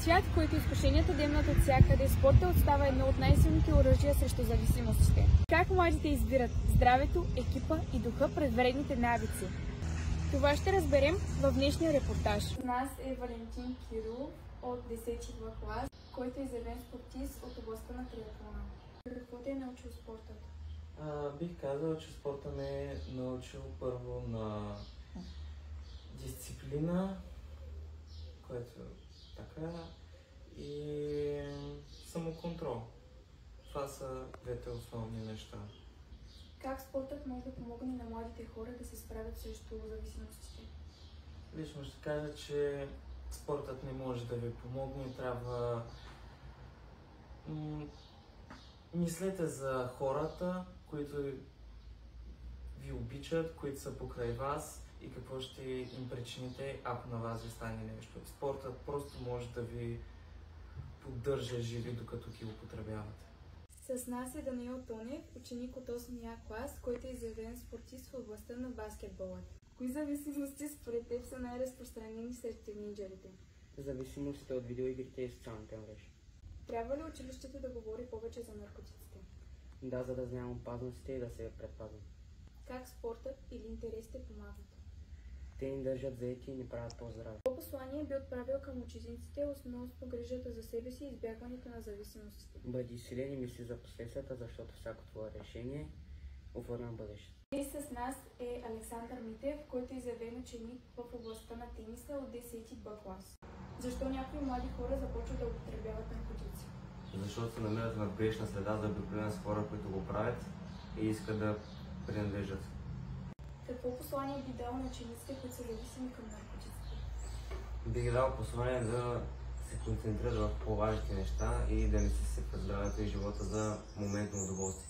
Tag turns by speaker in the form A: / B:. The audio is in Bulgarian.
A: свят, в който изкушенията демнат от всякъде, спортът остава едно от най-силните оръжия срещу зависимостите. Как младите избират здравето, екипа и духа пред вредните навици? Това ще разберем в днешния репортаж. С нас е Валентин Кирилов от 10-ти клас, който е изявен спортист от областта на триатлона. Какво те е научил спортът?
B: Бих казал, че спорта ме е научил първо на дисциплина, което така, и самоконтрол. Това са двете основни неща.
A: Как спортът може да помогне на младите хора да се справят срещу зависимостите?
B: Лично ще кажа, че спортът не може да ви помогне. Трябва мислете за хората, които ви обичат, които са покрай вас и какво ще им причините, ако на вас ви стане нещо. Спортът просто може да ви поддържа живи, докато ги употребявате.
A: С нас е Даниел Тонев, ученик от 8-я клас, който е изявен спортист в областта на баскетбола. Кои зависимости според теб са най-разпространени сред тинейджерите?
C: Зависимостите от видеоигрите и социалните мрежи.
A: Трябва ли училището да говори повече за наркотиците?
C: Да, за да знаем опасностите и да се предпазваме.
A: Как спортът или интересите помагат?
C: Те ни държат заети и ни правят по-здрави.
A: Какво послание би отправил към учениците относно грижата за себе си и избягването на зависимостите?
C: Бъди силен и мисли за последствията, защото всяко твое решение оформя бъдещето.
A: И с нас е Александър Митев, който е изявен ученик в областта на тениса от 10-ти Б клас. Защо някои млади хора започват да употребяват наркотици?
D: Защото се намират в приечна среда за обикновена с хора, които го правят и искат да принадлежат.
A: Какво послание би дал на учениците, които са зависими към наркотиците?
D: Бих дал послание да се концентрират в по-важните неща и да не се съсипват здравето и живота за моментно удоволствие.